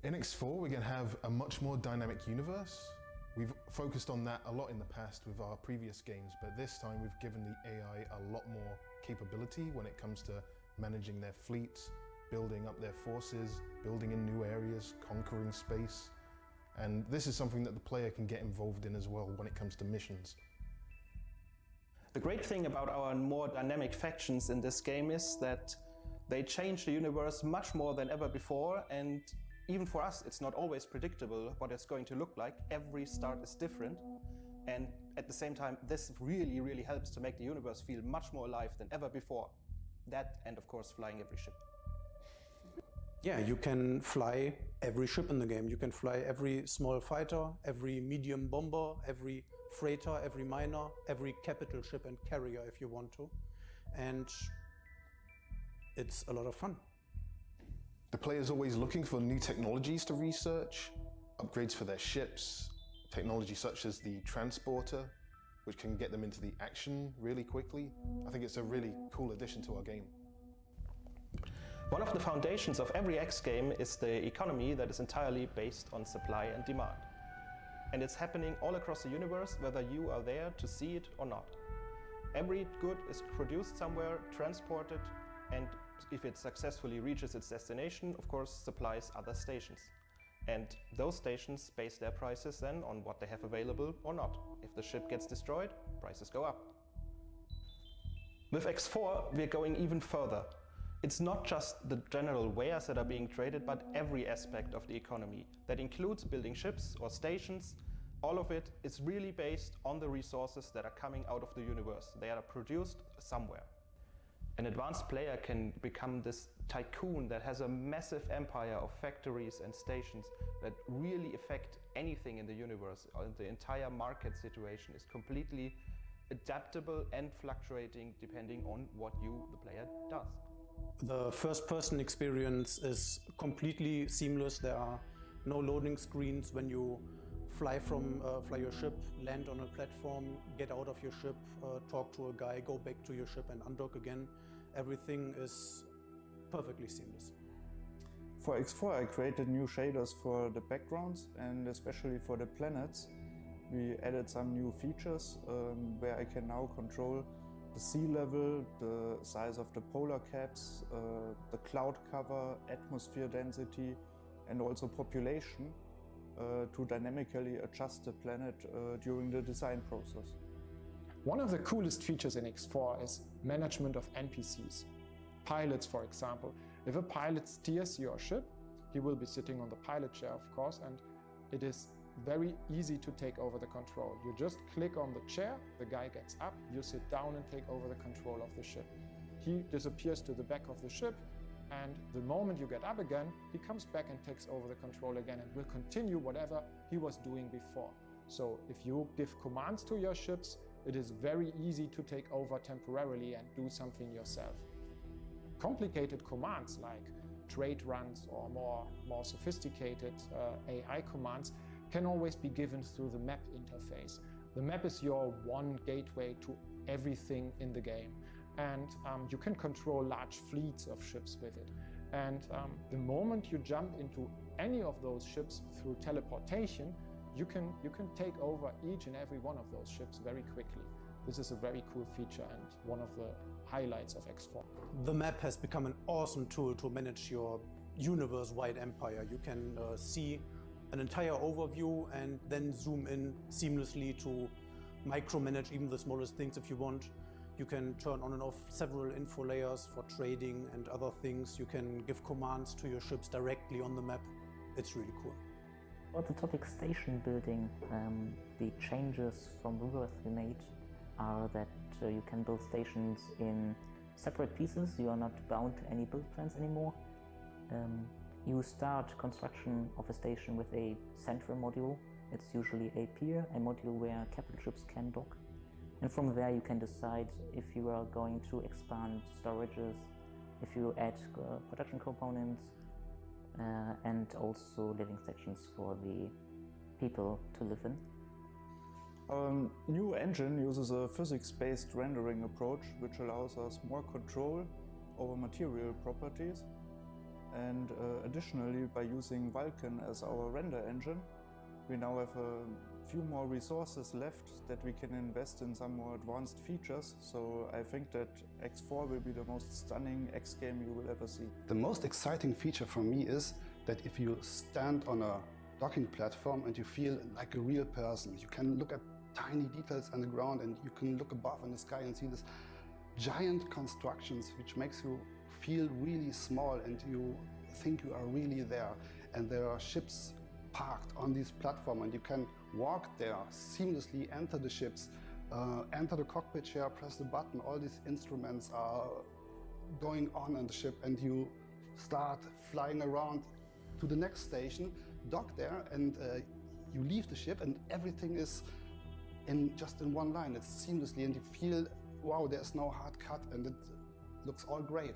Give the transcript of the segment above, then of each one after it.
In X4, we're going to have a much more dynamic universe. We've focused on that a lot in the past with our previous games, but this time we've given the AI a lot more capability when it comes to managing their fleets, building up their forces, building in new areas, conquering space. And this is something that the player can get involved in as well when it comes to missions. The great thing about our more dynamic factions in this game is that they change the universe much more than ever before, and even for us it's not always predictable what it's going to look like. Every start is different, and at the same time this really helps to make the universe feel much more alive than ever before. That, and of course flying every ship. Yeah, you can fly every ship in the game. You can fly every small fighter, every medium bomber, every freighter, every miner, every capital ship and carrier if you want to. And it's a lot of fun. The player's always looking for new technologies to research, upgrades for their ships, technology such as the transporter, which can get them into the action really quickly. I think it's a really cool addition to our game. One of the foundations of every X game is the economy that is entirely based on supply and demand. And it's happening all across the universe, whether you are there to see it or not. Every good is produced somewhere, transported, and if it successfully reaches its destination, of course, supplies other stations. And those stations base their prices then on what they have available or not. If the ship gets destroyed, prices go up. With X4, we're going even further. It's not just the general wares that are being traded, but every aspect of the economy. That includes building ships or stations. All of it is really based on the resources that are coming out of the universe. They are produced somewhere. An advanced player can become this tycoon that has a massive empire of factories and stations that really affect anything in the universe. The entire market situation is completely adaptable and fluctuating depending on what you, the player, does. The first-person experience is completely seamless. There are no loading screens when you fly your ship, land on a platform, get out of your ship, talk to a guy, go back to your ship and undock again. Everything is perfectly seamless. For X4 I created new shaders for the backgrounds and especially for the planets. We added some new features where I can now control the sea level, the size of the polar caps, the cloud cover, atmosphere density and also population to dynamically adjust the planet during the design process. One of the coolest features in X4 is management of NPCs. Pilots, for example. If a pilot steers your ship, he will be sitting on the pilot chair, of course, and it is very easy to take over the control. You just click on the chair, the guy gets up, you sit down and take over the control of the ship. He disappears to the back of the ship, and the moment you get up again, he comes back and takes over the control again and will continue whatever he was doing before. So if you give commands to your ships, it is very easy to take over temporarily and do something yourself. Complicated commands like trade runs or more sophisticated AI commands can always be given through the map interface. The map is your one gateway to everything in the game, and you can control large fleets of ships with it. And the moment you jump into any of those ships through teleportation, you can take over each and every one of those ships very quickly. This is a very cool feature and one of the highlights of X4. The map has become an awesome tool to manage your universe-wide empire. You can see an entire overview and then zoom in seamlessly to micromanage even the smallest things if you want. You can turn on and off several info layers for trading and other things. You can give commands to your ships directly on the map. It's really cool. About the topic station building, the changes from Rebirth we made are that you can build stations in separate pieces. You are not bound to any build plans anymore. You start construction of a station with a central module. It's usually a pier, a module where capital ships can dock. And from there you can decide if you are going to expand storages, if you add production components, and also living sections for the people to live in. Our new engine uses a physics-based rendering approach which allows us more control over material properties. And additionally, by using Vulkan as our render engine, we now have a few more resources left that we can invest in some more advanced features. So I think that X4 will be the most stunning X game you will ever see. The most exciting feature for me is that if you stand on a docking platform and you feel like a real person, you can look at tiny details on the ground and you can look above in the sky and see this giant constructions which makes you feel really small and you think you are really there. And there are ships parked on this platform and you can walk there, seamlessly enter the ships, enter the cockpit chair, press the button, all these instruments are going on the ship and you start flying around to the next station, dock there, and you leave the ship and everything is just in one line. It's seamlessly and you feel, wow, there's no hard cut and it looks all great.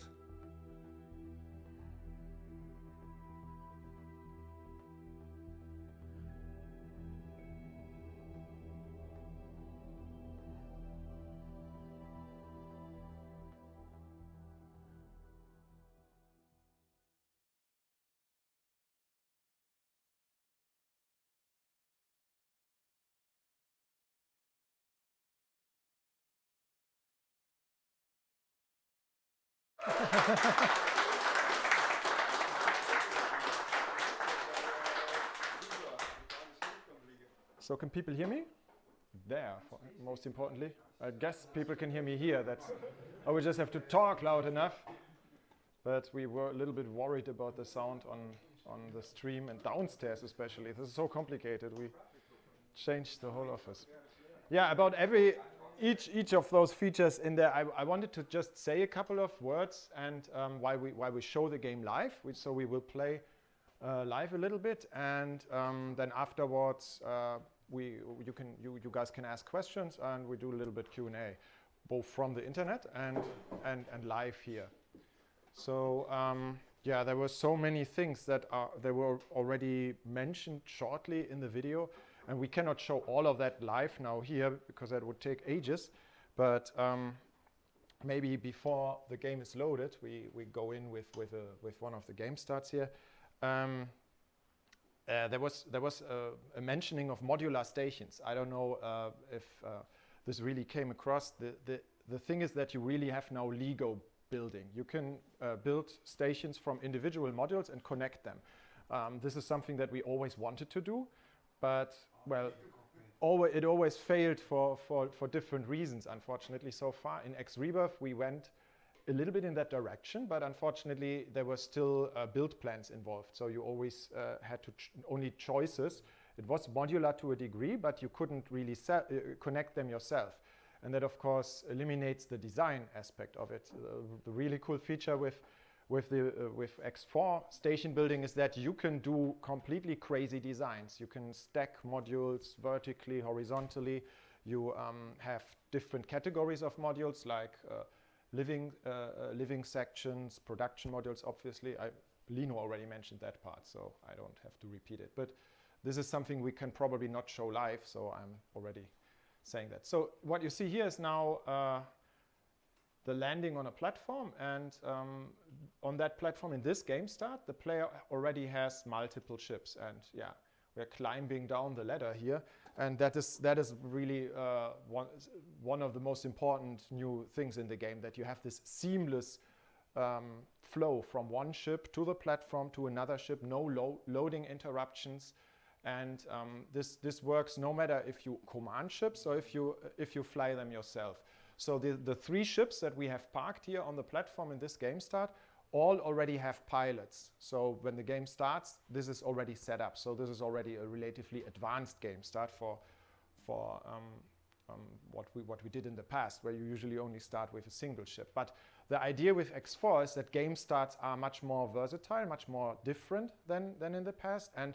So can people hear me? There, most importantly. I guess people can hear me here. I would just have to talk loud enough. But we were a little bit worried about the sound on the stream and downstairs especially. This is so complicated. We changed the whole office. Yeah, about each of those features in there, I wanted to just say a couple of words and why we show the game live. So we will play live a little bit, and then afterwards you guys can ask questions, and we do a little bit Q&A, both from the internet and live here. So yeah, there were so many things that they were already mentioned shortly in the video. And we cannot show all of that live now here because that would take ages. But maybe before the game is loaded, we go in with one of the game starts here. There was a mentioning of modular stations. I don't know if this really came across. The thing is that you really have now Lego building. You can build stations from individual modules and connect them. This is something that we always wanted to do. But, well, it always failed for different reasons, unfortunately, so far. In Rebirth, we went a little bit in that direction, but unfortunately, there were still build plans involved. So you always had to only choices. It was modular to a degree, but you couldn't really connect them yourself. And that, of course, eliminates the design aspect of it. The really cool feature with X4 station building is that you can do completely crazy designs. You can stack modules vertically, horizontally. You have different categories of modules like living sections, production modules, obviously. Lino already mentioned that part, so I don't have to repeat it. But this is something we can probably not show live, so I'm already saying that. So what you see here is now the landing on a platform, and on that platform in this game start, the player already has multiple ships, and yeah, we're climbing down the ladder here, and that is really one of the most important new things in the game, that you have this seamless flow from one ship to the platform to another ship, no loading interruptions, and this works no matter if you command ships or if you fly them yourself. So the three ships that we have parked here on the platform in this game start all already have pilots. So when the game starts, this is already set up. So this is already a relatively advanced game start for what we did in the past, where you usually only start with a single ship. But the idea with X4 is that game starts are much more versatile, much more different than in the past, and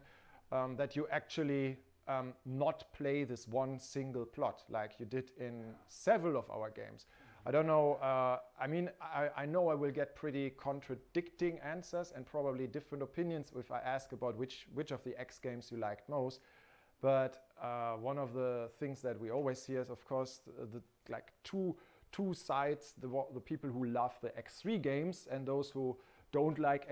that you actually not play this one single plot like you did in several of our games. I don't know, I mean, I know I will get pretty contradicting answers and probably different opinions if I ask about which of the X games you liked most. But one of the things that we always hear is, of course, the two sides, the people who love the X3 games and those who don't like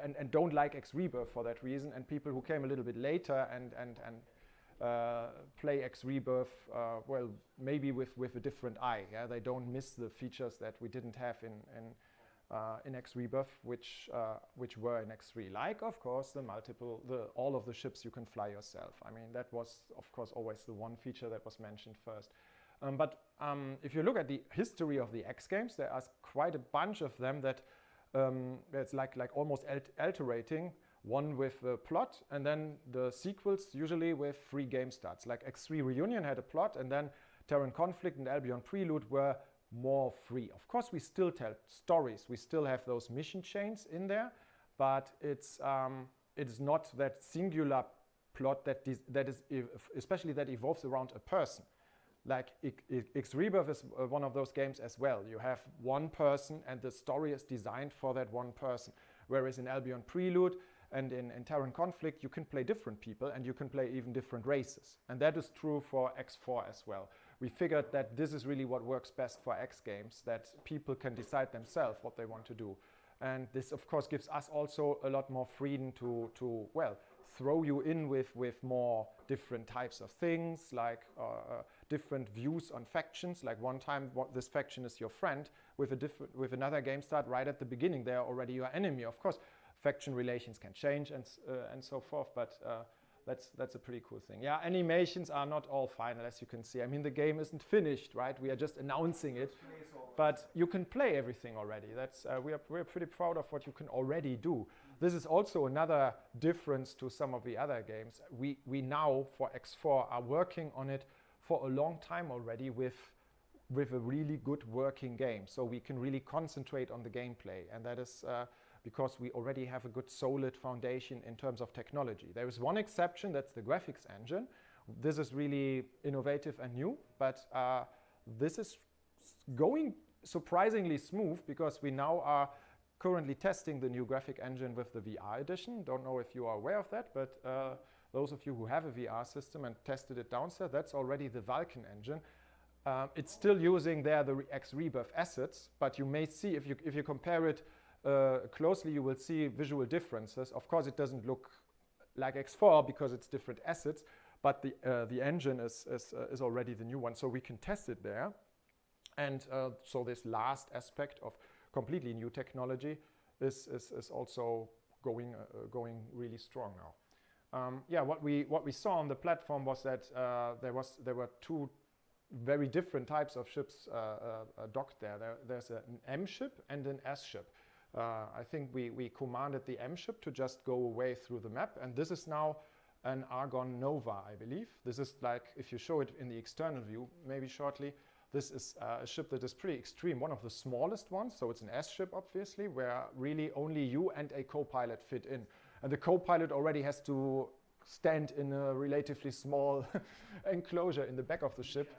and don't like X Rebirth for that reason, and people who came a little bit later and play X Rebirth, well, maybe with a different eye. Yeah? They don't miss the features that we didn't have in X Rebirth, which were in X3. Like, of course, all of the ships you can fly yourself. I mean, that was, of course, always the one feature that was mentioned first. But if you look at the history of the X games, there are quite a bunch of them that it's like almost alterating. One with the plot, and then the sequels usually with 3 game starts. Like X3 Reunion had a plot, and then Terran Conflict and Albion Prelude were more free. Of course, we still tell stories. We still have those mission chains in there, but it's not that singular plot that is especially that evolves around a person. Like X Rebirth is one of those games as well. You have one person, and the story is designed for that one person. Whereas in Albion Prelude and in Terran Conflict, you can play different people, and you can play even different races. And that is true for X4 as well. We figured that this is really what works best for X games, that people can decide themselves what they want to do. And this, of course, gives us also a lot more freedom to well, throw you in with more different types of things, like different views on factions. Like one time, this faction is your friend. With another game start right at the beginning, they are already your enemy. Of course, faction relations can change and so forth, but that's a pretty cool thing. Yeah, animations are not all final, as you can see. I mean, the game isn't finished, right? We are just announcing it, but you can play everything already. That's we're pretty proud of what you can already do. This is also another difference to some of the other games. We now for X4 are working on it for a long time already with a really good working game, so we can really concentrate on the gameplay, and that is because we already have a good solid foundation in terms of technology. There is one exception, that's the graphics engine. This is really innovative and new, but this is going surprisingly smooth because we now are currently testing the new graphic engine with the VR edition. Don't know if you are aware of that, but those of you who have a VR system and tested it downstairs, that's already the Vulkan engine. It's still using there the X Rebirth assets, but you may see, if you compare it closely, you will see visual differences. Of course, it doesn't look like X4 because it's different assets, but the engine is already the new one, so we can test it there. And so this last aspect of completely new technology is also going really strong now. Yeah, what we saw on the platform was that there were 2 very different types of ships docked there. There's an M ship and an S ship. I think we commanded the M ship to just go away through the map, and this is now an Argon Nova, I believe. This is like, if you show it in the external view, maybe shortly, this is a ship that is pretty extreme, one of the smallest ones, so it's an S ship, obviously, where really only you and a co-pilot fit in. And the co-pilot already has to stand in a relatively small enclosure in the back of the ship.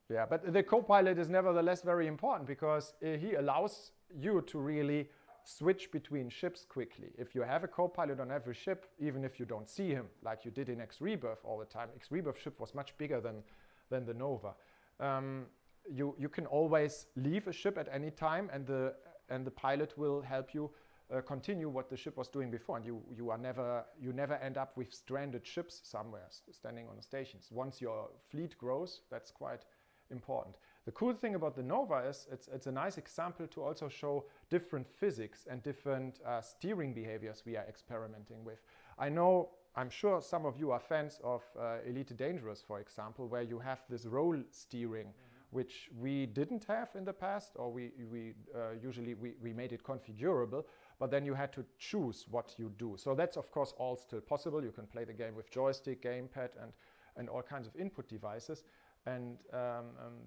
Yeah, but the co-pilot is nevertheless very important because he allows you to really switch between ships quickly. If you have a co-pilot on every ship, even if you don't see him, like you did in X Rebirth all the time, X Rebirth ship was much bigger than the Nova. You can always leave a ship at any time, and the pilot will help you continue what the ship was doing before, and you never end up with stranded ships somewhere standing on the stations. Once your fleet grows, that's quite important. The cool thing about the Nova is it's a nice example to also show different physics and different steering behaviors we are experimenting with. I'm sure some of you are fans of Elite Dangerous, for example, where you have this roll steering, which we didn't have in the past, or we usually made it configurable, but then you had to choose what you do. So that's of course all still possible. You can play the game with joystick, gamepad, and all kinds of input devices. And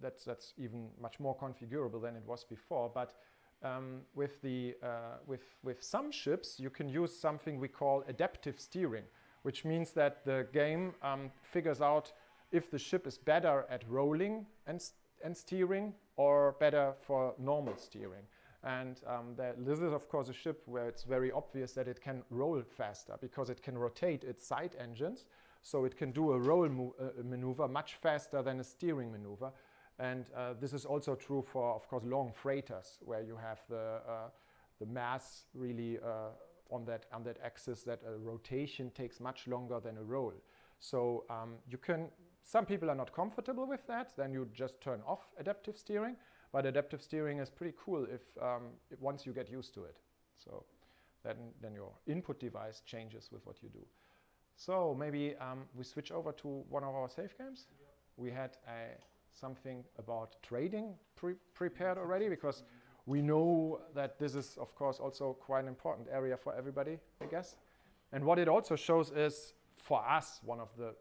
that's even much more configurable than it was before. But with some ships, you can use something we call adaptive steering, which means that the game figures out if the ship is better at rolling and steering or better for normal steering. And this is, of course, a ship where it's very obvious that it can roll faster because it can rotate its side engines. So it can do a roll maneuver much faster than a steering maneuver. And this is also true for, of course, long freighters, where you have the mass really on that axis, that a rotation takes much longer than a roll. So some people are not comfortable with that, then you just turn off adaptive steering, but adaptive steering is pretty cool if once you get used to it. So then your input device changes with what you do. So maybe we switch over to one of our save games. We had something about trading prepared already, because we know that this is, of course, also quite an important area for everybody, I guess. And what it also shows is, for us, one of the,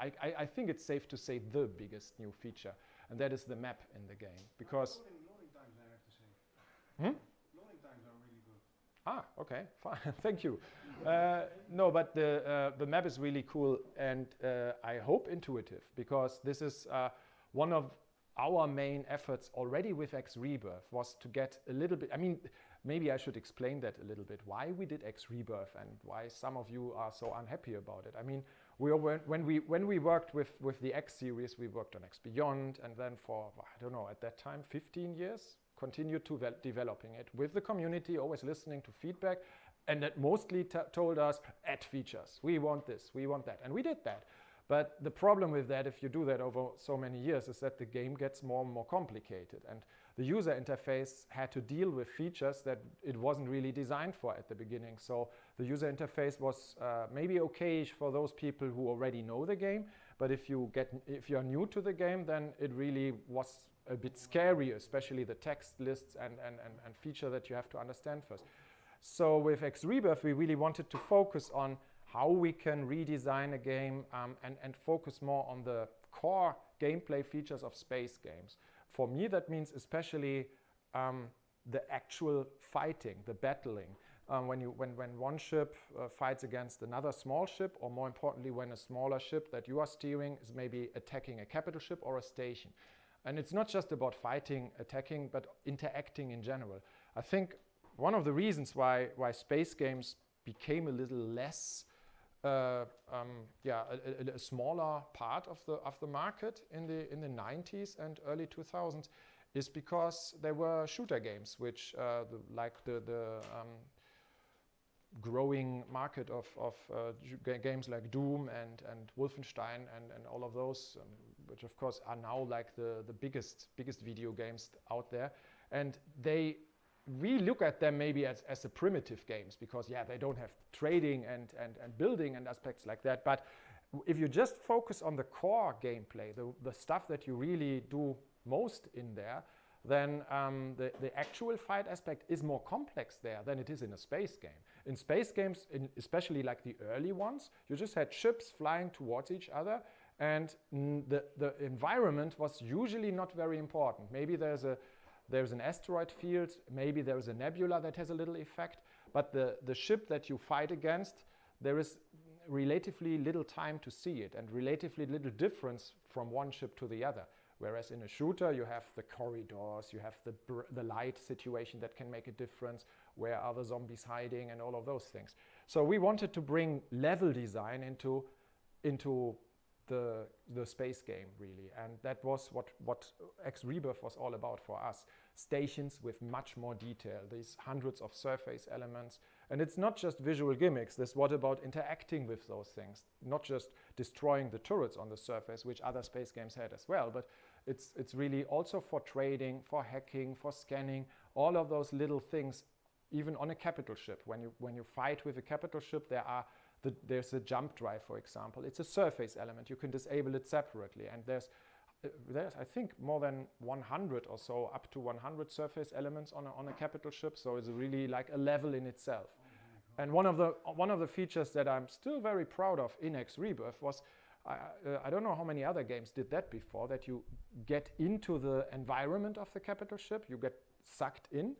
I think it's safe to say the biggest new feature, and that is the map in the game. Because loading times, I have to say. Loading times are really good. Ah, okay, fine, thank you. No, but the map is really cool, and I hope intuitive, because this is one of our main efforts already with X Rebirth, was to get a little bit, I mean, maybe I should explain that a little bit, why we did X Rebirth and why some of you are so unhappy about it. I mean, when we worked with the X series, we worked on X Beyond, and then for, I don't know, at that time, 15 years, continued to developing it with the community, always listening to feedback, and that mostly told us, add features, we want this, we want that, and we did that. But the problem with that, if you do that over so many years, is that the game gets more and more complicated, and the user interface had to deal with features that it wasn't really designed for at the beginning. So the user interface was maybe okay for those people who already know the game, but if you're new to the game, then it really was a bit scary, especially the text lists and feature that you have to understand first. So with X Rebirth, we really wanted to focus on how we can redesign a game and focus more on the core gameplay features of space games. For me, that means especially the actual fighting, the battling. When one ship fights against another small ship, or more importantly, when a smaller ship that you are steering is maybe attacking a capital ship or a station. And it's not just about fighting, attacking, but interacting in general. I think one of the reasons why space games became a little less a smaller part of the market in the 90s and early 2000s is because there were shooter games, which like the growing market of games like Doom and Wolfenstein and all of those, which of course are now like the biggest video games out there, and we look at them maybe as the primitive games, because they don't have trading and building and aspects like that. But if you just focus on the core gameplay, the stuff that you really do most in there, then the actual fight aspect is more complex there than it is in a space game. In space games, especially like the early ones, you just had ships flying towards each other, and the environment was usually not very important. Maybe there's an asteroid field, maybe there's a nebula that has a little effect, but the ship that you fight against, there is relatively little time to see it and relatively little difference from one ship to the other. Whereas in a shooter, you have the corridors, you have the light situation that can make a difference, where are the zombies hiding and all of those things. So we wanted to bring level design into the space game, really, and that was what X Rebirth was all about for us. Stations with much more detail, these hundreds of surface elements, and it's not just visual gimmicks. What about interacting with those things, not just destroying the turrets on the surface, which other space games had as well, but it's really also for trading, for hacking, for scanning, all of those little things, even on a capital ship. When you fight with a capital ship, there's a jump drive, for example. It's a surface element. You can disable it separately, and there's I think more than 100 or so, up to 100 surface elements on a capital ship. So it's really like a level in itself. And one of the features that I'm still very proud of in X Rebirth was, I don't know how many other games did that before, that you get into the environment of the capital ship, you get sucked in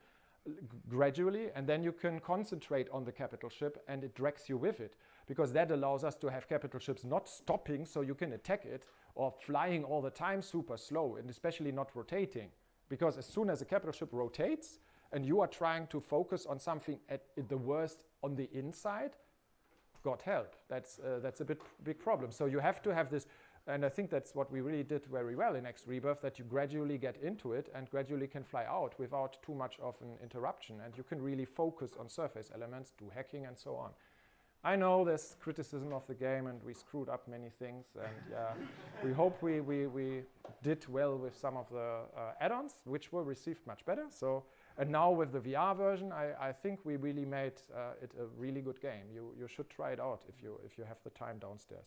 gradually, and then you can concentrate on the capital ship and it drags you with it, because that allows us to have capital ships not stopping so you can attack it, or flying all the time super slow, and especially not rotating, because as soon as a capital ship rotates and you are trying to focus on something at the worst on the inside, God help, that's a big problem. So you have to have this And I think that's what we really did very well in X Rebirth, that you gradually get into it and gradually can fly out without too much of an interruption. And you can really focus on surface elements, do hacking and so on. I know there's criticism of the game and we screwed up many things. And we hope we did well with some of the add-ons, which were received much better. So, and now with the VR version, I think we really made it a really good game. You should try it out if you have the time downstairs.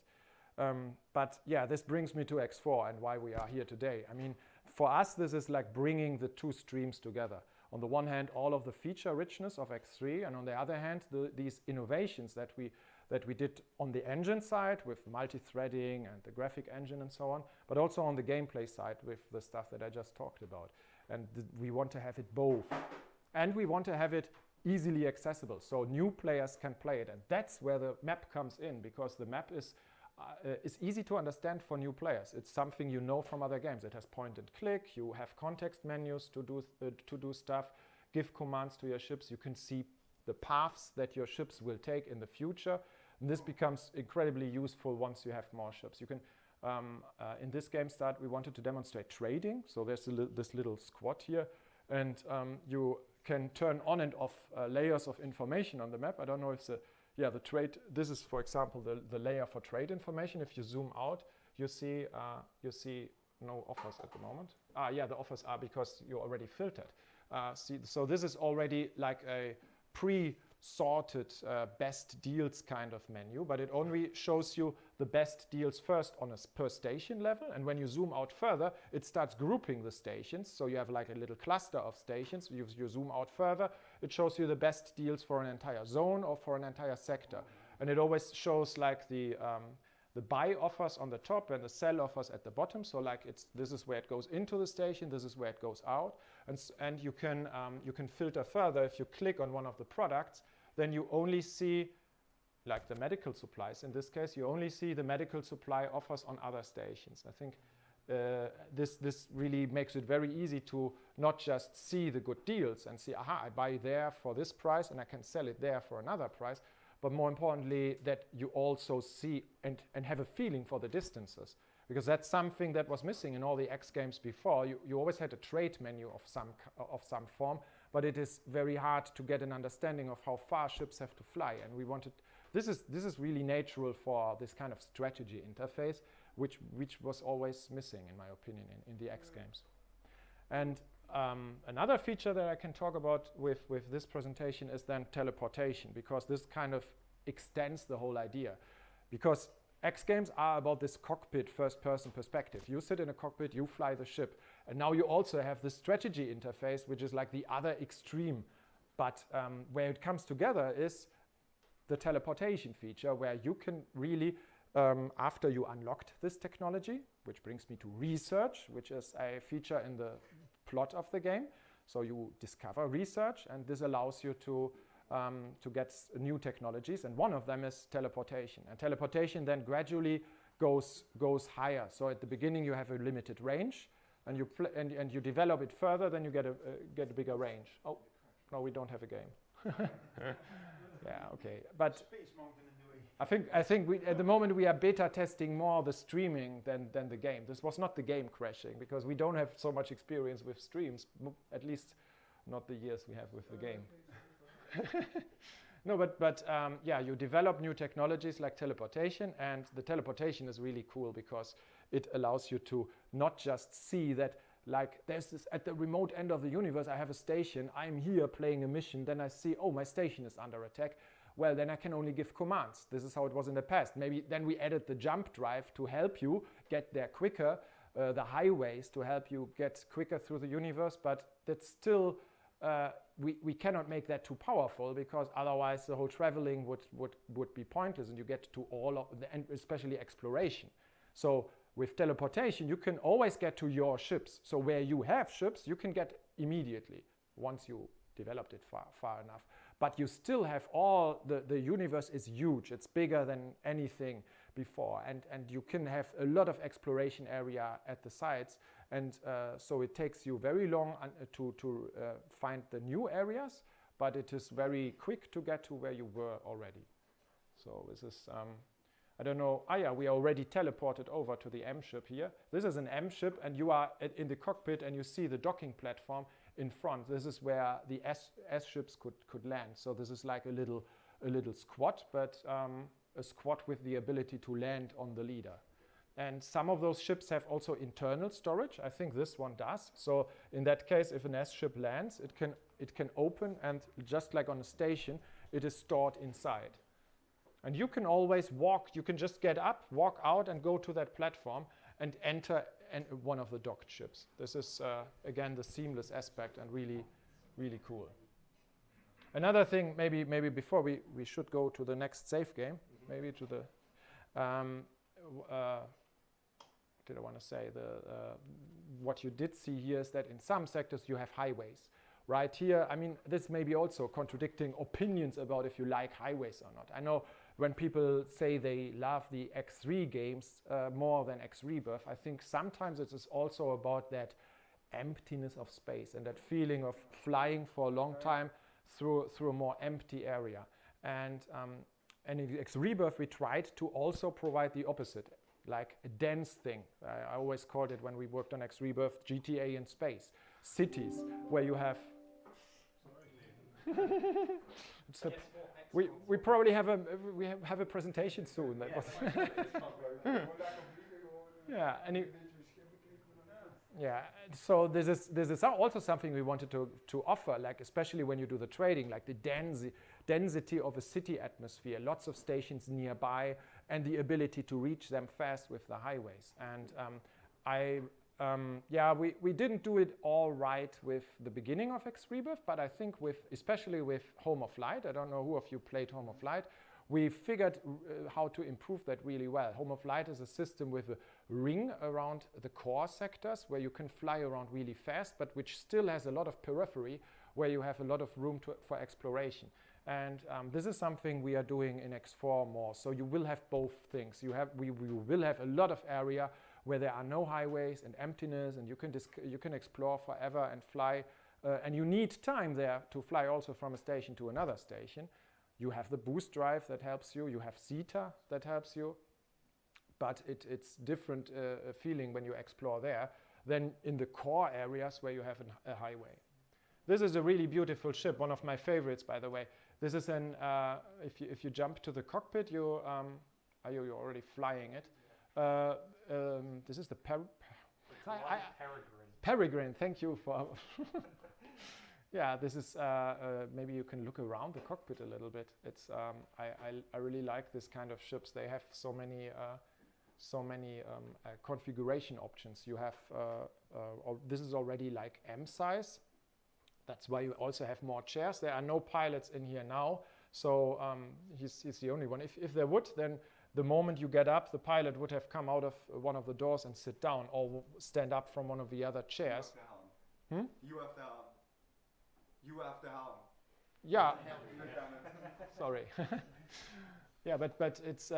But yeah, this brings me to X4 and why we are here today. I mean, for us, this is like bringing the two streams together. On the one hand, all of the feature richness of X3, and on the other hand, these innovations that we did on the engine side with multi-threading and the graphic engine and so on, but also on the gameplay side with the stuff that I just talked about. And we want to have it both. And we want to have it easily accessible, so new players can play it. And that's where the map comes in, because the map is easy to understand for new players. It's something you know from other games. It has point and click. You have context menus to do stuff, give commands to your ships. You can see the paths that your ships will take in the future. And this becomes incredibly useful once you have more ships. You can, in this game start, we wanted to demonstrate trading. So there's this little squad here, and you can turn on and off layers of information on the map. I don't know if the trade, this is, for example, the layer for trade information. If you zoom out, you see no offers at the moment. Yeah, the offers are because you already filtered. So this is already like a pre-sorted best deals kind of menu, but it only shows you the best deals first on a per station level. And when you zoom out further, it starts grouping the stations. So you have like a little cluster of stations. You zoom out further, it shows you the best deals for an entire zone or for an entire sector. And it always shows like the buy offers on the top and the sell offers at the bottom. So like this is where it goes into the station, this is where it goes out. And you can filter further. If you click on one of the products, then you only see, like the medical supplies in this case, you only see the medical supply offers on other stations. I think this really makes it very easy to not just see the good deals and see, aha, I buy there for this price and I can sell it there for another price, but more importantly, that you also see and have a feeling for the distances, because that's something that was missing in all the X games before. You always had a trade menu of some form, but it is very hard to get an understanding of how far ships have to fly. And we wanted, this is really natural for this kind of strategy interface, which was always missing, in my opinion, in the X games. And another feature that I can talk about with this presentation is then teleportation, because this kind of extends the whole idea. Because X games are about this cockpit first-person perspective. You sit in a cockpit, you fly the ship, and now you also have the strategy interface, which is like the other extreme. But where it comes together is the teleportation feature, where you can really, after you unlocked this technology, which brings me to research, which is a feature in the plot of the game. So you discover research, and this allows you to get new technologies, and one of them is teleportation. And teleportation then gradually goes higher. So at the beginning you have a limited range, and you develop it further, then you get a bigger range. Oh, no, we don't have a game. Yeah, okay, but I think at the moment we are beta testing more the streaming than the game. This was not the game crashing, because we don't have so much experience with streams, at least not the years we have with the game. No, but yeah, you develop new technologies like teleportation, and the teleportation is really cool because it allows you to not just see that, like, there's this at the remote end of the universe, I have a station, I'm here playing a mission, then I see, oh, my station is under attack. Well, then I can only give commands. This is how it was in the past. Maybe then we added the jump drive to help you get there quicker, the highways to help you get quicker through the universe, but that's still, we cannot make that too powerful, because otherwise the whole traveling would be pointless, and you get to all of the, and especially exploration. So with teleportation, you can always get to your ships. So where you have ships, you can get immediately once you developed it far enough. But you still have all, the universe is huge. It's bigger than anything before. And you can have a lot of exploration area at the sites. And so it takes you very long to find the new areas, but it is very quick to get to where you were already. So this is, I don't know. Ah, yeah, we are already teleported over to the M ship here. This is an M ship, and you are in the cockpit, and you see the docking platform in front. This is where the S ships could land. So this is like a little squad, but a squad with the ability to land on the leader. And some of those ships have also internal storage. I think this one does. So in that case, if an S ship lands, it can open, and just like on a station, it is stored inside. And you can always walk, you can just get up, walk out, and go to that platform and enter one of the docked ships. This is, again, the seamless aspect, and really, really cool. Another thing, maybe before we should go to the next save game, maybe to the, what did I want to say? What you did see here is that in some sectors you have highways. Right here, I mean, this may be also contradicting opinions about if you like highways or not. I know when people say they love the X3 games more than X Rebirth, I think sometimes it is also about that emptiness of space and that feeling of flying for a long time through a more empty area. And in X Rebirth, we tried to also provide the opposite, like a dense thing. I always called it, when we worked on X Rebirth, GTA in space. Cities where you have... we probably have a presentation soon. That was yeah, yeah. So this is also something we wanted to offer, like especially when you do the trading, like the density of a city atmosphere, lots of stations nearby, and the ability to reach them fast with the highways. And we didn't do it all right with the beginning of X Rebirth, but I think especially with Home of Light, I don't know who of you played Home of Light, we figured how to improve that really well. Home of Light is a system with a ring around the core sectors where you can fly around really fast, but which still has a lot of periphery where you have a lot of room for exploration. And this is something we are doing in X4 more. So you will have both things. We will have a lot of area where there are no highways and emptiness, and you can explore forever and fly. And you need time there to fly also from a station to another station. You have the boost drive that helps you. You have Zeta that helps you. But it's different feeling when you explore there than in the core areas where you have a highway. This is a really beautiful ship, one of my favorites, by the way. This is if you jump to the cockpit, you're already flying it. This is the Peregrine. Thank you for. Yeah, this is maybe you can look around the cockpit a little bit. It's I really like this kind of ships. They have so many configuration options. You have this is already like M size. That's why you also have more chairs. There are no pilots in here now, so he's the only one. If there would, then the moment you get up, the pilot would have come out of one of the doors and sit down or stand up from one of the other chairs. You have the helm. You have the helm. Yeah. Sorry. Yeah, but it's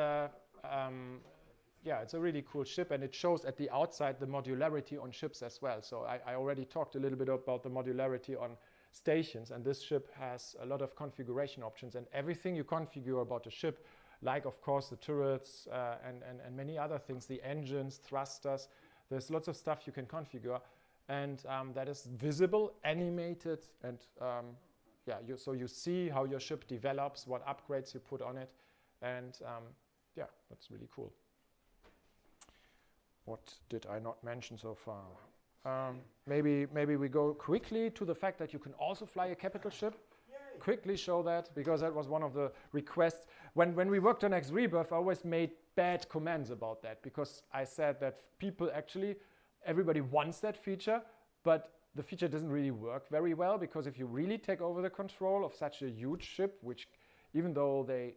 it's a really cool ship, and it shows at the outside the modularity on ships as well. So I already talked a little bit about the modularity on stations, and this ship has a lot of configuration options, and everything you configure about a ship, like of course the turrets and many other things, the engines, thrusters, there's lots of stuff you can configure, and that is visible, animated, and so you see how your ship develops, what upgrades you put on it, and that's really cool. What did I not mention so far? Maybe we go quickly to the fact that you can also fly a capital ship. Yay. Quickly show that, because that was one of the requests. When we worked on X Rebirth, I always made bad comments about that, because I said that everybody wants that feature, but the feature doesn't really work very well, because if you really take over the control of such a huge ship, which even though they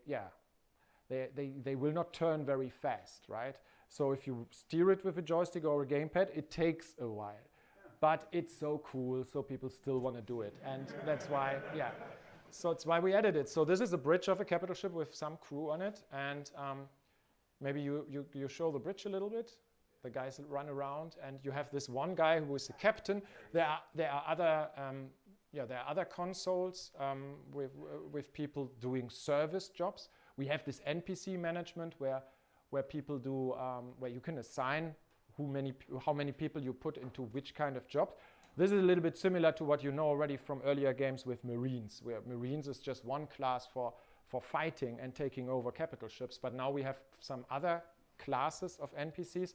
will not turn very fast, right? So if you steer it with a joystick or a gamepad, it takes a while. Yeah. But it's so cool, so people still want to do it. And that's why, so it's why we added it. So this is a bridge of a capital ship with some crew on it. And maybe you show the bridge a little bit. The guys run around, and you have this one guy who is the captain. There are other consoles with people doing service jobs. We have this NPC management where where people do, where you can assign how many people you put into which kind of job. This is a little bit similar to what you know already from earlier games with Marines, where Marines is just one class for fighting and taking over capital ships. But now we have some other classes of NPCs.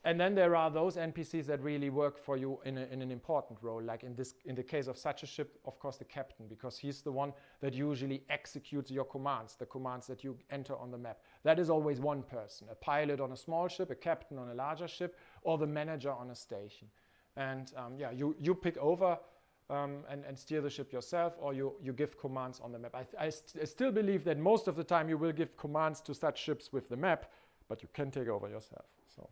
And then there are those NPCs that really work for you in an important role, like in the case of such a ship, of course, the captain, because he's the one that usually executes your commands, the commands that you enter on the map. That is always one person, a pilot on a small ship, a captain on a larger ship, or the manager on a station. And yeah, you pick over and steer the ship yourself, or you give commands on the map. I still believe that most of the time you will give commands to such ships with the map, but you can take over yourself. So.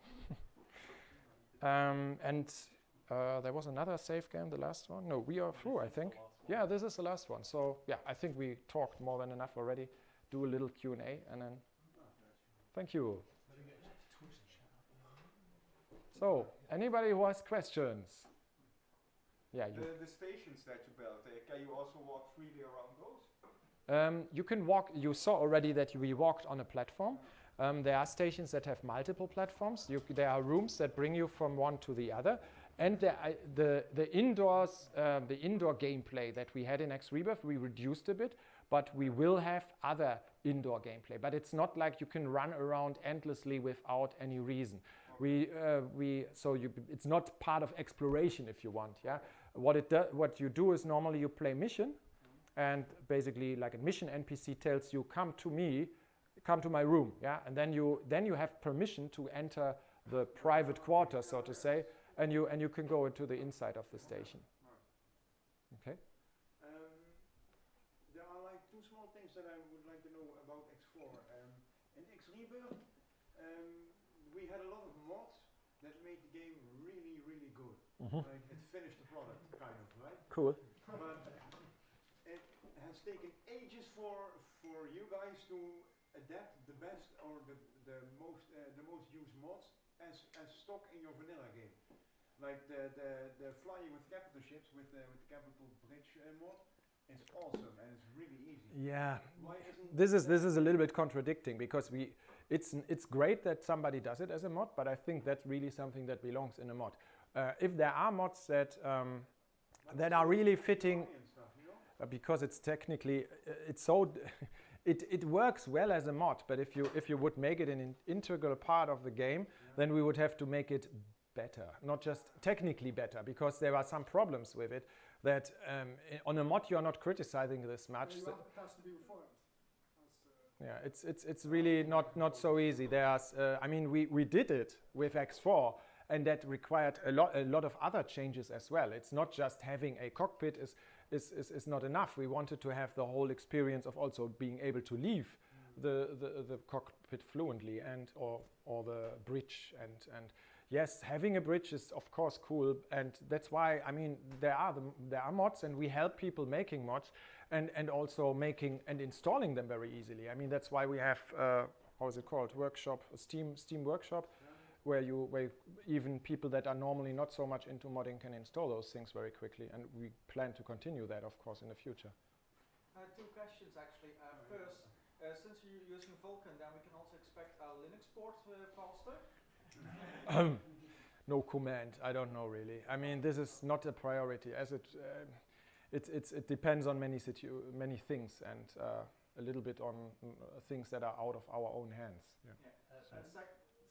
There was another save game, the last one. No, we are through, I think. Yeah, this is the last one. So yeah, I think we talked more than enough already. Do a little Q&A and then thank you. So, anybody who has questions? Yeah, the stations that you built, can you also walk freely around those? You can walk, you saw already that we walked on a platform. There are stations that have multiple platforms. There are rooms that bring you from one to the other. And the indoor gameplay that we had in Rebirth, we reduced a bit, but we will have other indoor gameplay. But it's not like you can run around endlessly without any reason. It's not part of exploration if you want. Yeah, what you do is normally you play mission, and basically like a mission NPC tells you, come to me. Come to my room, yeah, and then you have permission to enter the private quarter, so to say, and you can go into the inside of the station. Okay. There are like two small things that I would like to know about X4. In Rebirth, we had a lot of mods that made the game really, really good. Like it finished the product, kind of, right? Cool. But it has taken ages for you guys to adapt the best or the most used mods as stock in your vanilla game. Like the flying with capital ships with the capital bridge mod is awesome and it's really easy. Yeah. Why isn't this is a little bit contradicting because it's great that somebody does it as a mod, but I think that's really something that belongs in a mod. If there are mods that are really fitting, stuff, you know? because it's technically it's so. It works well as a mod, but if you would make it an integral part of the game, then we would have to make it better, not just technically better, because there are some problems with it that on a mod you are not criticizing this much. You want the past to be reformed. Yeah, it's really not so easy. There's I mean we did it with X4, and that required a lot of other changes as well. It's not just having a cockpit is not enough. We wanted to have the whole experience of also being able to leave the cockpit fluently and or the bridge and yes, having a bridge is of course cool, and that's why I mean there are mods, and we help people making mods and also making and installing them very easily. I mean that's why we have how is it called, workshop, a Steam workshop. Where even people that are normally not so much into modding can install those things very quickly, and we plan to continue that, of course, in the future. Two questions actually. First, since you're using Vulkan, then we can also expect a Linux port faster? No comment. I don't know really. I mean, this is not a priority, as it depends on many things and a little bit on things that are out of our own hands. Yeah.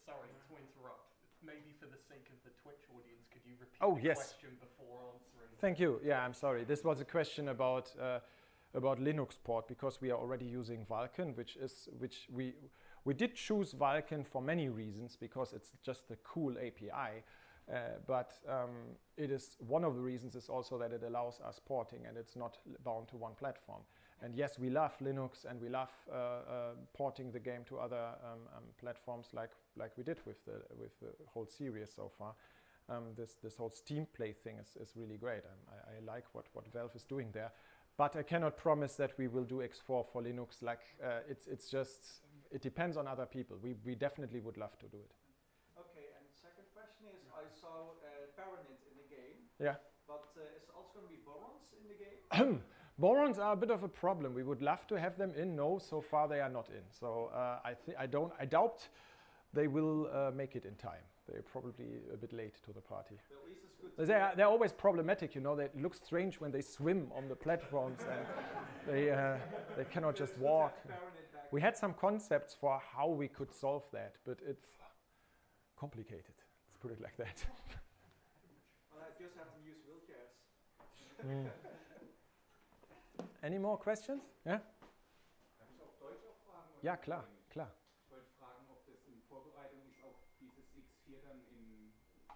Sorry to interrupt. Maybe for the sake of the Twitch audience, could you repeat the question before answering? Thank you. Yeah, I'm sorry. This was a question about Linux port, because we are already using Vulkan, which we did choose Vulkan for many reasons, because it's just a cool API. But it is one of the reasons is also that it allows us porting, and it's not bound to one platform. And yes, we love Linux, and we love porting the game to other platforms, like we did with the whole series so far. This whole Steam Play thing is really great. I like what Valve is doing there, but I cannot promise that we will do X4 for Linux. Like it's just, it depends on other people. We definitely would love to do it. Okay, and second question is, I saw Baronet in the game. Yeah. But is there also going to be Borons in the game? Borons are a bit of a problem. We would love to have them in. No, so far they are not in. So I doubt they will make it in time. They're probably a bit late to the party. At least it's good to They're always problematic, you know. They look strange when they swim on the platforms and they cannot just walk. We had some concepts for how we could solve that, but it's complicated. Let's put it like that. Well, I just have to use wheelchairs. Any more questions? Yeah? Kann ich auf Deutsch auch fragen? Ja, klar, klar. Ich wollte fragen, ob das in Vorbereitung ist, auch dieses X4 dann in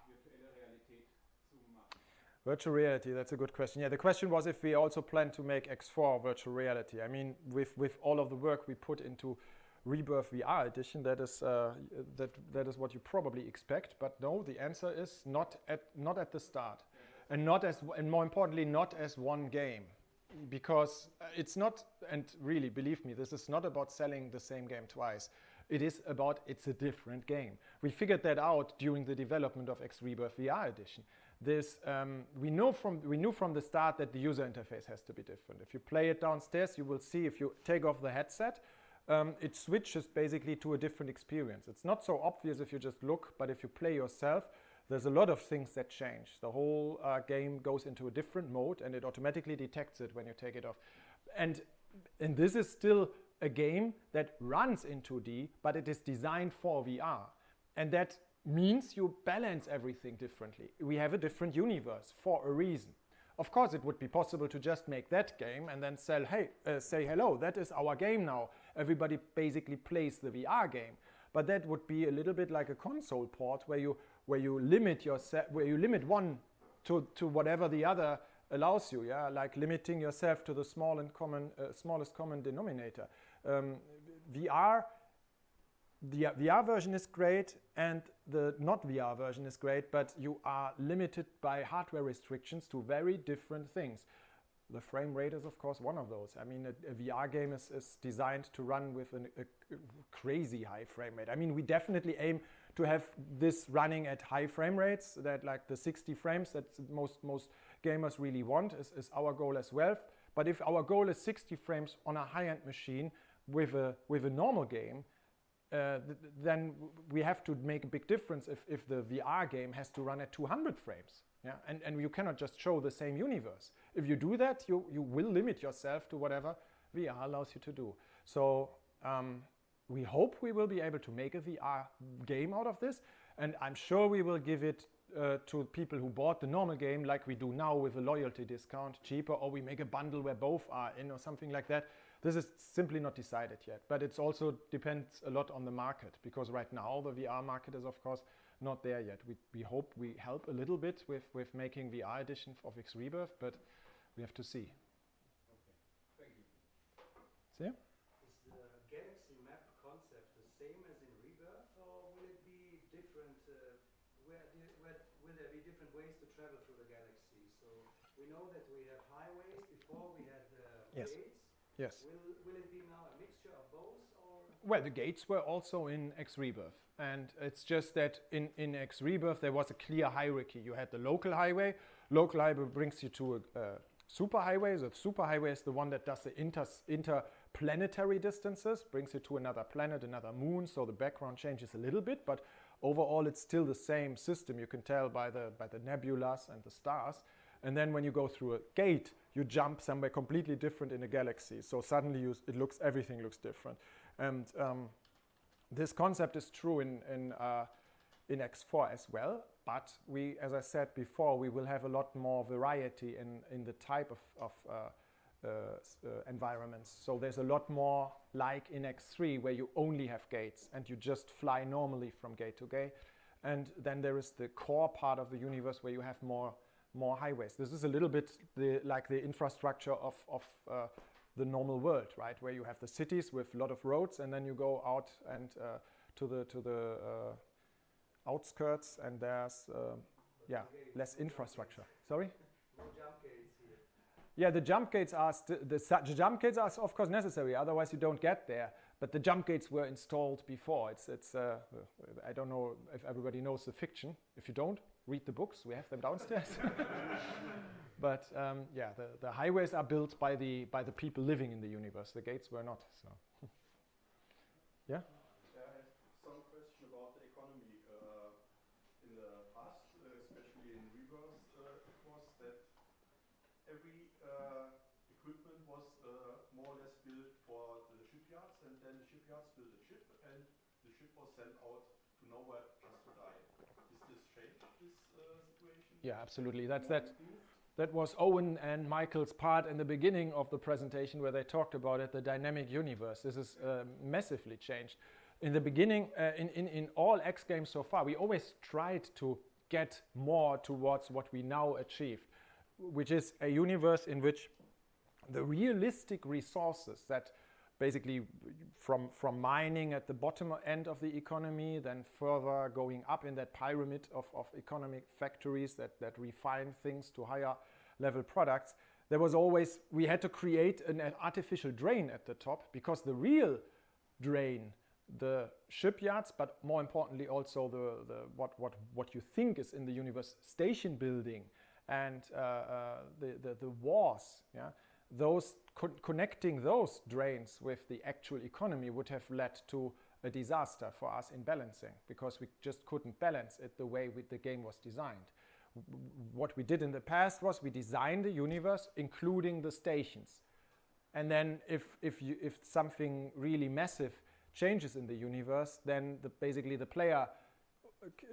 virtuelle Realität zu machen. Virtual reality, that's a good question. Yeah, the question was if we also plan to make X4 virtual reality. I mean, with all of the work we put into Rebirth VR edition, that is what you probably expect. But no, the answer is not at the start, and more importantly, not as one game, because it's not. And really, believe me, this is not about selling the same game twice. It is about it's a different game. We figured that out during the development of X Rebirth VR edition. We knew from the start that the user interface has to be different. If you play it downstairs, you will see if you take off the headset, it switches basically to a different experience. It's not so obvious if you just look, but if you play yourself, there's a lot of things that change. The whole game goes into a different mode, and it automatically detects it when you take it off. And this is still a game that runs in 2D, but it is designed for VR. And that means you balance everything differently. We have a different universe for a reason. Of course, it would be possible to just make that game and then say, hello, that is our game now. Everybody basically plays the VR game. But that would be a little bit like a console port where you limit one to whatever the other allows you, yeah, like limiting yourself to the smallest common denominator. The VR version is great and the not VR version is great, but you are limited by hardware restrictions to very different things. The frame rate is, of course, one of those. I mean, a VR game is designed to run with a crazy high frame rate. I mean, we definitely aim to have this running at high frame rates, that like the 60 frames that most gamers really want is our goal as well. But if our goal is 60 frames on a high-end machine with a normal game, then we have to make a big difference if the VR game has to run at 200 frames. Yeah? And you cannot just show the same universe. If you do that, you will limit yourself to whatever VR allows you to do. So we hope we will be able to make a VR game out of this, and I'm sure we will give it to people who bought the normal game like we do now with a loyalty discount cheaper, or we make a bundle where both are in or something like that. This is simply not decided yet, but it also depends a lot on the market, because right now the VR market is of course not there yet. We hope we help a little bit with making VR edition of X Rebirth, but we have to see. Okay, thank you. See? Is the galaxy map concept the same as in Rebirth, or will it be different? Will there be different ways to travel through the galaxy? So we know that we have highways. Before we had Yes. gates. Yes. Will it be now a mixture of both, or? Well, the gates were also in X Rebirth, and it's just that in X Rebirth there was a clear hierarchy. You had the local highway. Local highway brings you to a superhighway. The superhighway is the one that does the interplanetary distances, brings you to another planet, another moon. So the background changes a little bit, but overall it's still the same system. You can tell by the nebulas and the stars. And then when you go through a gate, you jump somewhere completely different in a galaxy. So suddenly everything looks different. And this concept is true in X4 as well. But as I said before, we will have a lot more variety in the type of environments. So there's a lot more like in X3 where you only have gates and you just fly normally from gate to gate. And then there is the core part of the universe where you have more highways. This is a little bit like the infrastructure of the normal world, right? Where you have the cities with a lot of roads, and then you go out and to the outskirts, and there's less infrastructure. Sorry? No jump gates here. Yeah, the jump gates are the jump gates are of course necessary. Otherwise, you don't get there. But the jump gates were installed before. It's I don't know if everybody knows the fiction. If you don't, read the books. We have them downstairs. But the highways are built by the people living in the universe. The gates were not. So, yeah. I have some question about every equipment was more or less built for the shipyards, and then the shipyards built a ship, and the ship was sent out to nowhere just to die. Is this changed, this situation? Yeah, absolutely. That was Owen and Michael's part in the beginning of the presentation where they talked about it, the dynamic universe. This is massively changed. In the beginning, in all X games so far, we always tried to get more towards what we now achieved, which is a universe in which the realistic resources that basically from mining at the bottom end of the economy, then further going up in that pyramid of economic factories that refine things to higher level products, there was always, we had to create an artificial drain at the top, because the real drain, the shipyards, but more importantly also what you think is in the universe, station building and the wars, yeah, those connecting those drains with the actual economy would have led to a disaster for us in balancing, because we just couldn't balance it the way the game was designed. What we did in the past was we designed the universe including the stations, and then if something really massive changes in the universe, then basically the player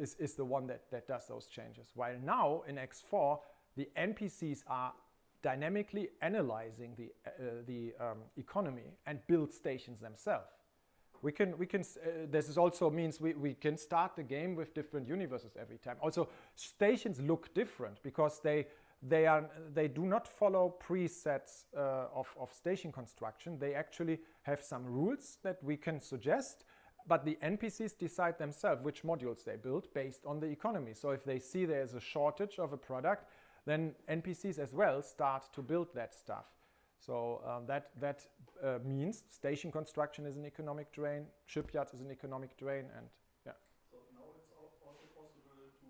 is the one that does those changes. While now in X4 the NPCs are dynamically analyzing the economy and build stations themselves. This also means we can start the game with different universes every time. Also, stations look different because they do not follow presets of station construction. They actually have some rules that we can suggest, but the NPCs decide themselves which modules they build based on the economy. So if they see there's a shortage of a product, then NPCs as well start to build that stuff. So that means station construction is an economic drain, shipyards is an economic drain, and yeah. So now it's also possible to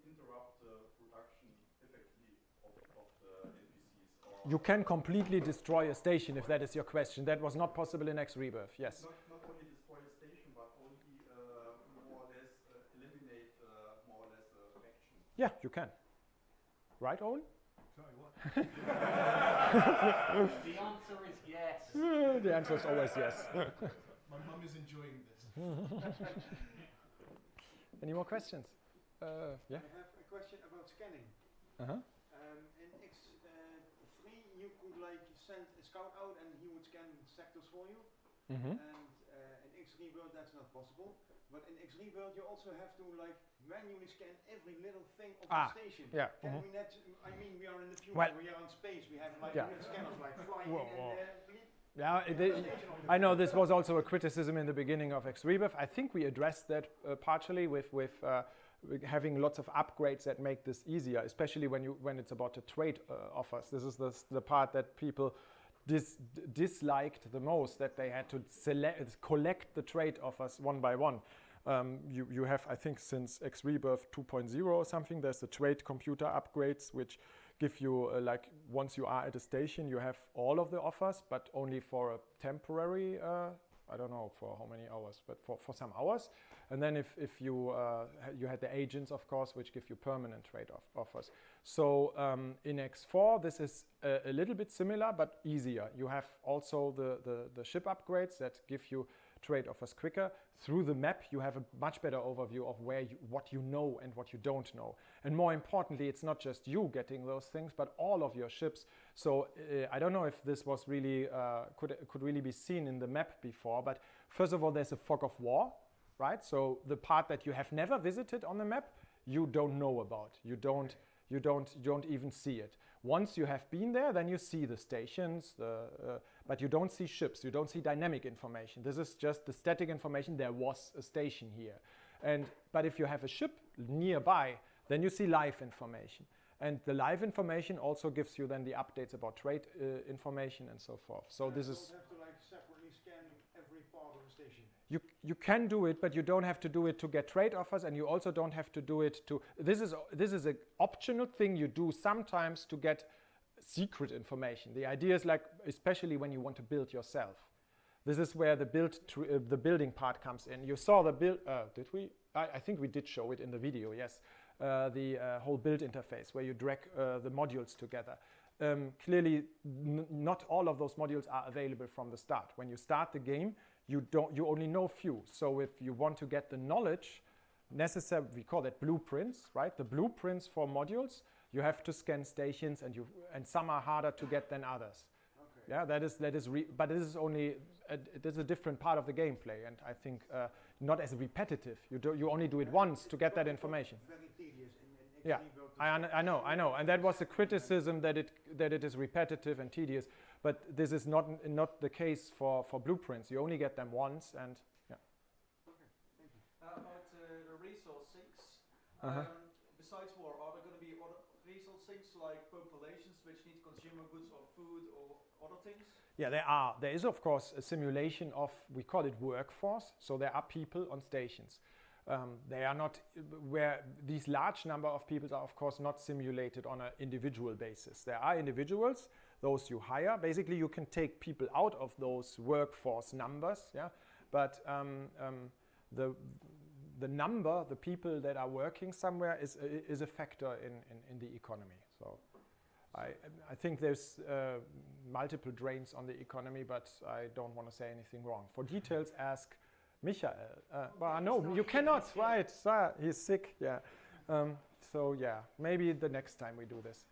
interrupt the production effectively of the NPCs? You can completely destroy a station if that is your question. That was not possible in X Rebirth, yes. Not only destroy a station, but only more or less eliminate more or less a faction. Yeah, you can. Right, Owen? Sorry, what? The answer is yes. The answer is always yes. My mum is enjoying this. Any more questions? Yeah? I have a question about scanning. In X3 you could like send a scout out and he would scan sectors for you. And in X Rebirth that's not possible. But in X Rebirth you also have to like manually scan every little thing of the station. Yeah. Can we not, I mean we are in the future, Well, we are in space, we have like scanners like flying I know this was also a criticism in the beginning of X Rebirth. I think we addressed that partially with having lots of upgrades that make this easier, especially when it's about the trade offers. This is the part that people disliked the most, that they had to collect the trade offers one by one. You have, I think, since X Rebirth 2.0 or something, there's the trade computer upgrades, which give you, like, once you are at a station, you have all of the offers, but only for a temporary, I don't know for how many hours, but for some hours. And then if you had the agents, of course, which give you permanent trade offers. So in X4, this is a little bit similar, but easier. You have also the ship upgrades that give you trade offers quicker. Through the map, you have a much better overview of what you know and what you don't know. And more importantly, it's not just you getting those things, but all of your ships. So I don't know if this was really could really be seen in the map before, but first of all, there's a fog of war, right? So the part that you have never visited on the map, you don't know about. You don't even see it. Once you have been there, then you see the stations, but you don't see ships, you don't see dynamic information. This is just the static information, there was a station here. But if you have a ship nearby, then you see live information. And the live information also gives you then the updates about trade information and so forth. So this is... You don't have to like separately scan every part of the station. You can do it, but you don't have to do it to get trade offers, and you also don't have to do it to... This is an optional thing you do sometimes to get secret information. The idea is, like, especially when you want to build yourself. This is where the building part comes in. You saw the build... did we? I think we did show it in the video, yes, the whole build interface where you drag the modules together. Clearly, not all of those modules are available from the start. When you start the game, you only know few. So if you want to get the knowledge necessary, we call that blueprints, right? The blueprints for modules, you have to scan stations, and some are harder to get than others. Okay. Yeah, but this is only this is a different part of the gameplay, and I think not as repetitive. You only do it once to get that information. Very tedious. Yeah, I know, and that was the criticism that it is repetitive and tedious. But this is not the case for blueprints. You only get them once, and yeah. Okay, thank you. About the resource sinks. Besides war, are there going to be other resource sinks like populations which need consumer goods or food or other things? Yeah, there are. There is, of course, a simulation of, we call it workforce. So there are people on stations. They are not, where these large number of people are, of course, not simulated on an individual basis. There are individuals, those you hire. Basically, you can take people out of those workforce numbers, yeah. But the number, the people that are working somewhere is a factor in the economy. So I think there's multiple drains on the economy, but I don't want to say anything wrong. For details, ask Michael. Well, no, you cannot, right? He's sick, yeah. So yeah, maybe the next time we do this.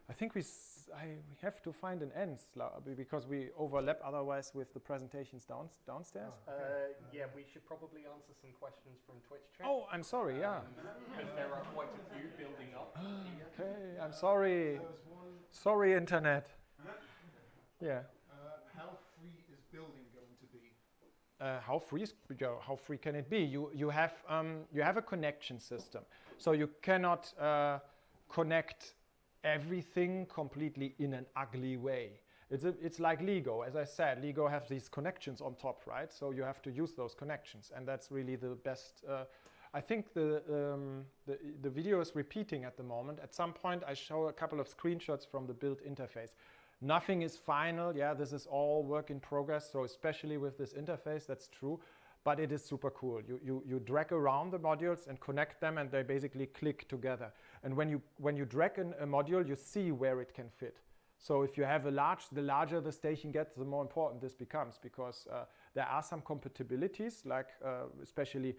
I think we have to find an end because we overlap otherwise with the presentations downstairs. Yeah, we should probably answer some questions from Twitch chat. Oh, I'm sorry, yeah. Because there are quite a few building up. Okay, I'm sorry. Sorry, internet. Yeah. How free is building going to be? How free can it be? You have a connection system, so you cannot connect everything completely in an ugly way. It's like Lego. As I said, Lego has these connections on top, right? So you have to use those connections, and that's really the best. I think the video is repeating at the moment. At some point, I show a couple of screenshots from the build interface. Nothing is final. Yeah, this is all work in progress. So especially with this interface, that's true. But it is super cool. You drag around the modules and connect them, and they basically click together. And when you drag a module, you see where it can fit. So if you have the larger the station gets, the more important this becomes, because there are some compatibilities, like especially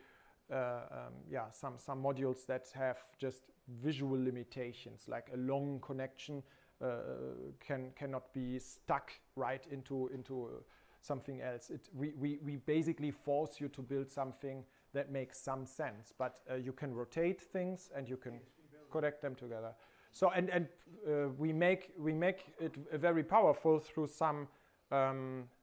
some modules that have just visual limitations, like a long connection cannot be stuck right into something else. We basically force you to build something that makes some sense, but you can rotate things and you can connect them together. So and we make it very powerful through some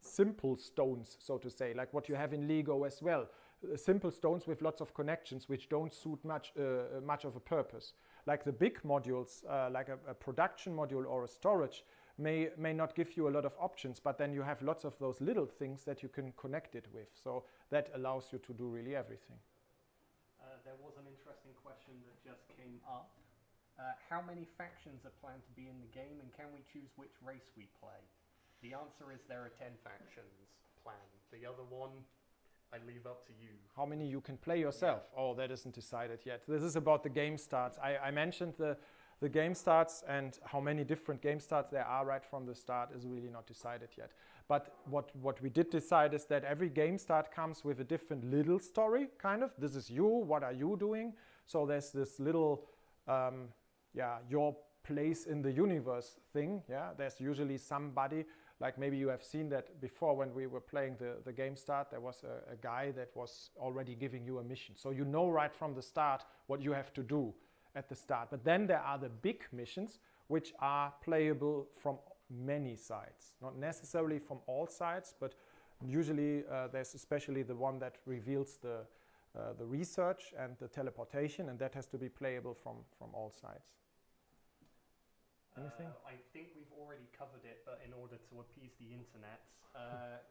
simple stones, so to say, like what you have in Lego as well. Simple stones with lots of connections, which don't suit much of a purpose. Like the big modules, like a production module or a storage, may not give you a lot of options, but then you have lots of those little things that you can connect it with. So that allows you to do really everything. There was an interesting question that just came up. How many factions are planned to be in the game, and can we choose which race we play? The answer is there are 10 factions planned. The other one, I leave up to you. How many you can play yourself? Yeah. Oh, that isn't decided yet. This is about the game starts. I mentioned the game starts, and how many different game starts there are right from the start is really not decided yet. But what we did decide is that every game start comes with a different little story, kind of. This is you, what are you doing? So there's this little, your place in the universe thing. Yeah, there's usually somebody, like maybe you have seen that before when we were playing the game start, there was a guy that was already giving you a mission. So you know right from the start what you have to do at the start. But then there are the big missions, which are playable from many sides. Not necessarily from all sides, but usually there's especially the one that reveals the research and the teleportation, and that has to be playable from all sides. Anything? I think we've already covered it, but in order to appease the internet,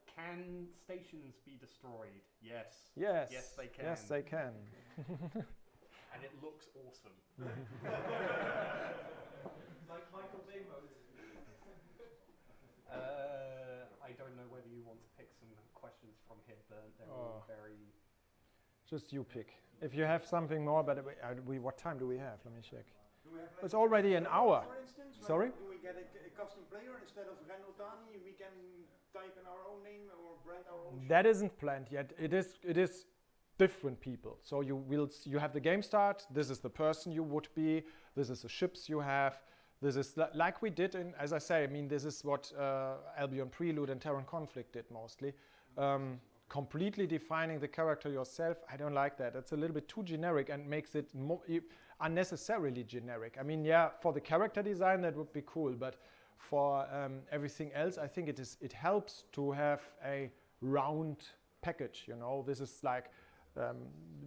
can stations be destroyed? Yes. Yes. Yes, they can. Yes, they can. And it looks awesome. Like Michael Bay mode. I don't know whether you want to pick some questions from here, but they're all very... Just you pick. if you have something more, but what time do we have? Let me check. Do we have like It's already an hour. For instance, like, Sorry? do we get a custom player instead of Renotani? We can type in our own name or brand our own. That isn't planned yet. It is different people. So you have the game start. This is the person you would be. This is the ships you have. This is like we did in, as I say, I mean, this is what Albion Prelude and Terran Conflict did mostly. Completely defining the character yourself, I don't like that. It's a little bit too generic and makes it unnecessarily generic. I mean, yeah, for the character design that would be cool, but for everything else, I think it helps to have a round package. You know, this is like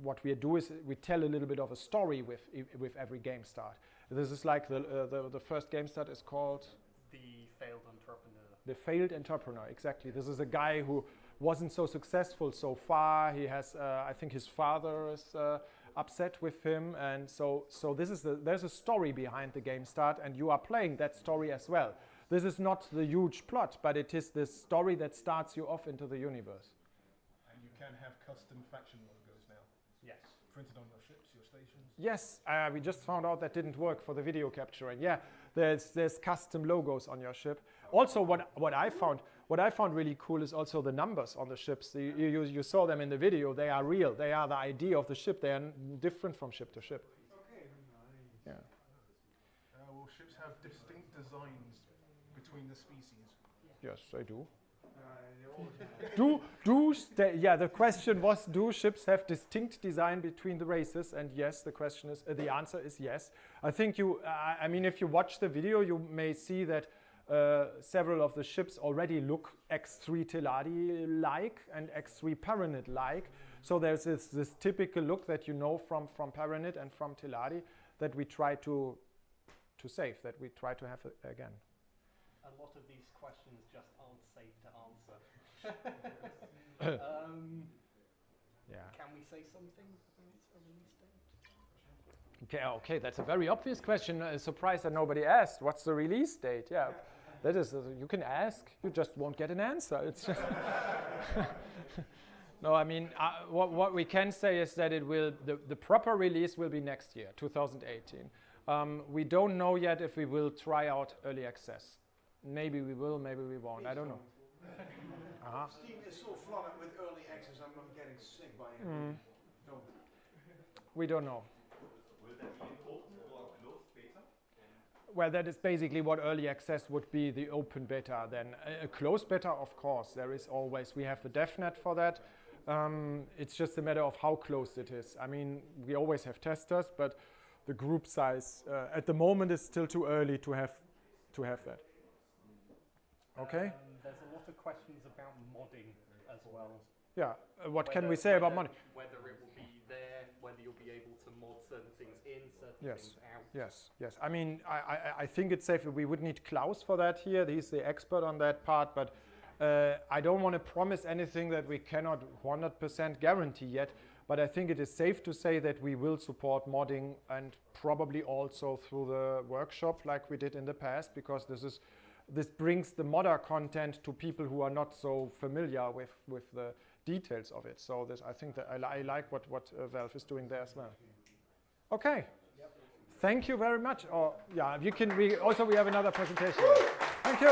what we do is we tell a little bit of a story with every game start. This is like the first game start is called The Failed Entrepreneur. The Failed Entrepreneur, exactly. This is a guy who wasn't so successful so far. He has, I think his father is upset with him, and so this is there's a story behind the game start, and you are playing that story as well. This is not the huge plot, but it is this story that starts you off into the universe. And you can have custom faction logos now. Yes. Printed on your ships, your stations. Yes, we just found out that didn't work for the video capturing. Yeah, there's custom logos on your ship. Also, what I found really cool is also the numbers on the ships. You saw them in the video. They are real. They are the ID of the ship. They are different from ship to ship. Okay, nice. Yeah. Will ships have distinct designs between the species? Yes, they do. They always have. Yeah, the question was, do ships have distinct design between the races? And yes, the answer is yes. I think I mean, if you watch the video, you may see that several of the ships already look X3 Teladi-like and X3 Paranid-like. So there's this typical look that you know from Paranid and from Teladi that we try to save, that we try to have again. A lot of these questions just aren't safe to answer. Yeah. Can we say something about a release date? Okay, that's a very obvious question. Surprised that nobody asked. What's the release date? Yeah, that is. You can ask. You just won't get an answer. It's just no. I mean, what we can say is that the proper release will be next year, 2018. We don't know yet if we will try out early access. Maybe we will. Maybe we won't. I don't know. Steam is so flooded with early access. I'm getting sick by it. Don't. We don't know. Will that be an open or closed beta? Well, that is basically what early access would be, the open beta. Then a closed beta, of course, there is always. We have the DevNet for that. It's just a matter of how close it is. I mean, we always have testers, but the group size at the moment is still too early to have that. Okay. There's a lot of questions about modding as well. Yeah. What can we say about modding? Whether it will be there, whether you'll be able to mod certain things in, certain things out. Yes. I mean, I think it's safe. We would need Klaus for that here. He's the expert on that part, but I don't want to promise anything that we cannot 100% guarantee yet. But I think it is safe to say that we will support modding, and probably also through the workshop like we did in the past, because this brings the modder content to people who are not so familiar with the details of it. So I think that I like what Valve is doing there as well. Okay. Yep. Thank you very much. You can also we have another presentation. Thank you.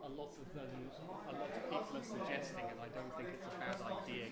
A lot of people are suggesting, and I don't think it's a bad idea.